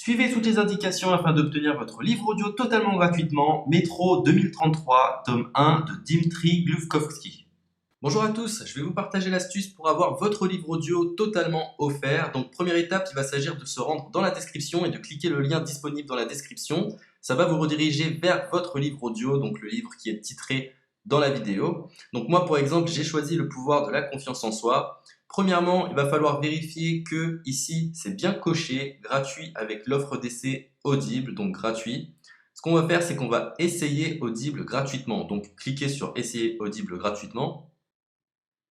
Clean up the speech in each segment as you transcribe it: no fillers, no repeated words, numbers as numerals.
Suivez toutes les indications afin d'obtenir votre livre audio totalement gratuitement. Métro 2033, tome 1 de Dimitri Gluvkovsky. Bonjour à tous, je vais vous partager l'astuce pour avoir votre livre audio totalement offert. Donc première étape, il va s'agir de se rendre dans la description et de cliquer le lien disponible dans la description. Ça va vous rediriger vers votre livre audio, donc le livre qui est titré dans la vidéo. Donc moi par exemple, j'ai choisi le pouvoir de la confiance en soi. Premièrement, il va falloir vérifier que ici c'est bien coché, gratuit avec l'offre d'essai Audible, donc gratuit. Ce qu'on va faire, c'est qu'on va essayer Audible gratuitement. Donc cliquez sur essayer Audible gratuitement.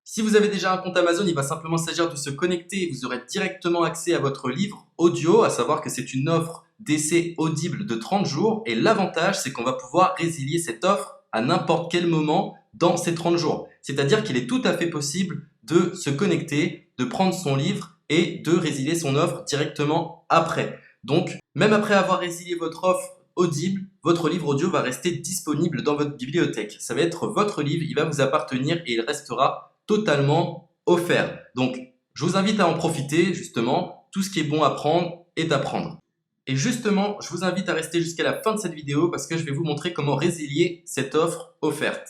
Si vous avez déjà un compte Amazon, il va simplement s'agir de se connecter et vous aurez directement accès à votre livre audio, à savoir que c'est une offre d'essai Audible de 30 jours. Et l'avantage, c'est qu'on va pouvoir résilier cette offre à n'importe quel moment dans ces 30 jours. C'est-à-dire qu'il est tout à fait possible de se connecter, de prendre son livre et de résilier son offre directement après. Donc, même après avoir résilié votre offre Audible, votre livre audio va rester disponible dans votre bibliothèque. Ça va être votre livre, il va vous appartenir et il restera totalement offert. Donc, je vous invite à en profiter, justement. Tout ce qui est bon à prendre est à prendre. Et justement, je vous invite à rester jusqu'à la fin de cette vidéo parce que je vais vous montrer comment résilier cette offre offerte.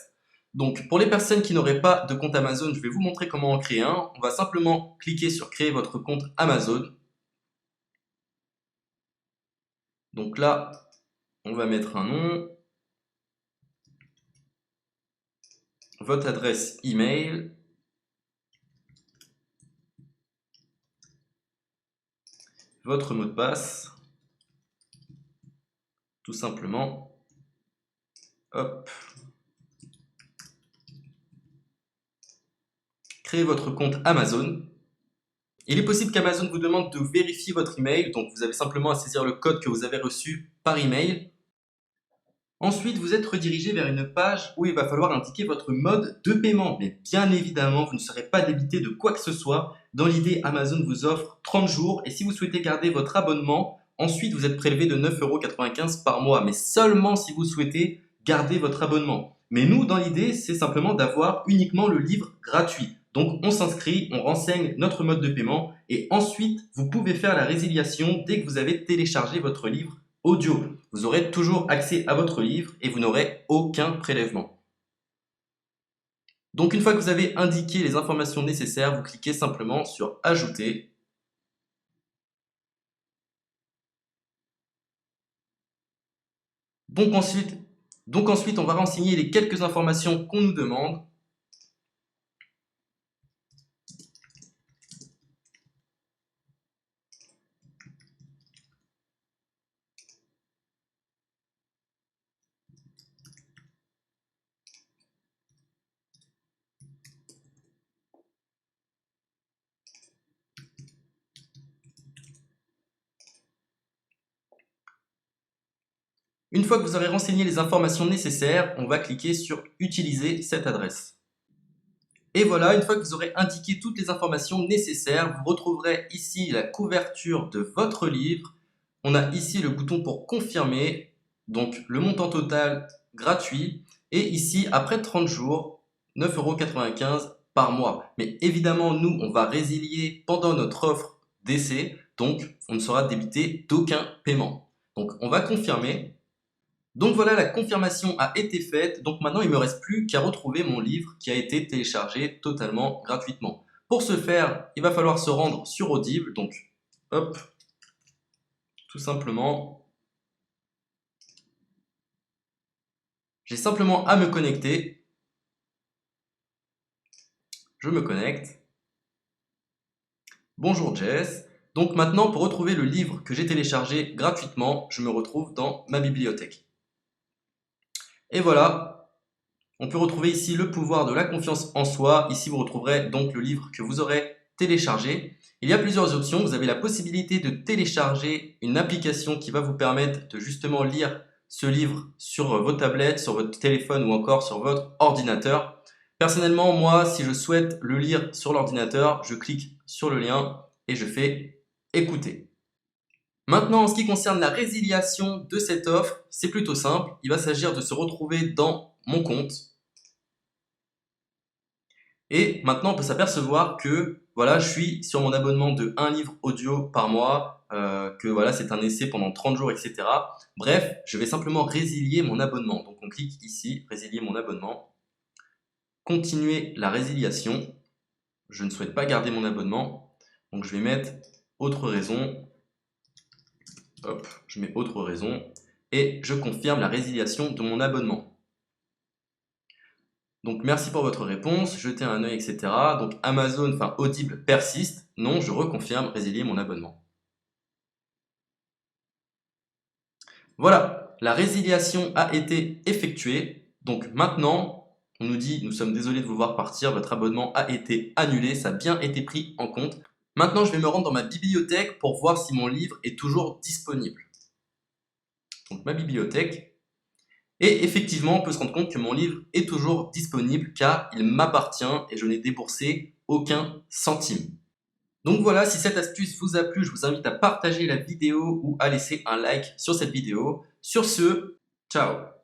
Donc, pour les personnes qui n'auraient pas de compte Amazon, je vais vous montrer comment en créer un. On va simplement cliquer sur créer votre compte Amazon. Donc là, on va mettre un nom, votre adresse email, votre mot de passe, tout simplement. Hop. Créez votre compte Amazon. Il est possible qu'Amazon vous demande de vérifier votre email, donc vous avez simplement à saisir le code que vous avez reçu par email. Ensuite, vous êtes redirigé vers une page où il va falloir indiquer votre mode de paiement. Mais bien évidemment, vous ne serez pas débité de quoi que ce soit. Dans l'idée, Amazon vous offre 30 jours et si vous souhaitez garder votre abonnement, ensuite vous êtes prélevé de 9,95 € par mois, mais seulement si vous souhaitez garder votre abonnement. Mais nous, dans l'idée, c'est simplement d'avoir uniquement le livre gratuit. Donc on s'inscrit, on renseigne notre mode de paiement et ensuite vous pouvez faire la résiliation dès que vous avez téléchargé votre livre audio. Vous aurez toujours accès à votre livre et vous n'aurez aucun prélèvement. Donc une fois que vous avez indiqué les informations nécessaires, vous cliquez simplement sur ajouter. Donc ensuite, on va renseigner les quelques informations qu'on nous demande. Une fois que vous aurez renseigné les informations nécessaires, on va cliquer sur utiliser cette adresse. Et voilà, une fois que vous aurez indiqué toutes les informations nécessaires, vous retrouverez ici la couverture de votre livre. On a ici le bouton pour confirmer, donc le montant total gratuit. Et ici, après 30 jours, 9,95 € par mois. Mais évidemment, nous, on va résilier pendant notre offre d'essai, donc on ne sera débité d'aucun paiement. Donc on va confirmer. Donc voilà, la confirmation a été faite. Donc maintenant, il ne me reste plus qu'à retrouver mon livre qui a été téléchargé totalement gratuitement. Pour ce faire, il va falloir se rendre sur Audible. Donc, hop, tout simplement. J'ai simplement à me connecter. Je me connecte. Bonjour Jess. Donc maintenant, pour retrouver le livre que j'ai téléchargé gratuitement, je me retrouve dans ma bibliothèque. Et voilà, on peut retrouver ici le pouvoir de la confiance en soi. Ici, vous retrouverez donc le livre que vous aurez téléchargé. Il y a plusieurs options. Vous avez la possibilité de télécharger une application qui va vous permettre de justement lire ce livre sur vos tablettes, sur votre téléphone ou encore sur votre ordinateur. Personnellement, moi, si je souhaite le lire sur l'ordinateur, je clique sur le lien et je fais écouter. Maintenant, en ce qui concerne la résiliation de cette offre, c'est plutôt simple. Il va s'agir de se retrouver dans mon compte. Et maintenant, on peut s'apercevoir que voilà, je suis sur mon abonnement de 1 livre audio par mois. que voilà, c'est un essai pendant 30 jours, etc. Bref, je vais simplement résilier mon abonnement. Donc on clique ici, résilier mon abonnement. Continuer la résiliation. Je ne souhaite pas garder mon abonnement. Donc je vais mettre autre raison. Hop, je mets autre raison. Et je confirme la résiliation de mon abonnement. Donc merci pour votre réponse, jetez un œil, etc. Donc Amazon, enfin Audible persiste. Non, je reconfirme, résilier mon abonnement. Voilà, la résiliation a été effectuée. Donc maintenant, on nous dit, nous sommes désolés de vous voir partir, votre abonnement a été annulé, ça a bien été pris en compte. Maintenant, je vais me rendre dans ma bibliothèque pour voir si mon livre est toujours disponible. Donc ma bibliothèque. Et effectivement, on peut se rendre compte que mon livre est toujours disponible car il m'appartient et je n'ai déboursé aucun centime. Donc voilà, si cette astuce vous a plu, je vous invite à partager la vidéo ou à laisser un like sur cette vidéo. Sur ce, ciao!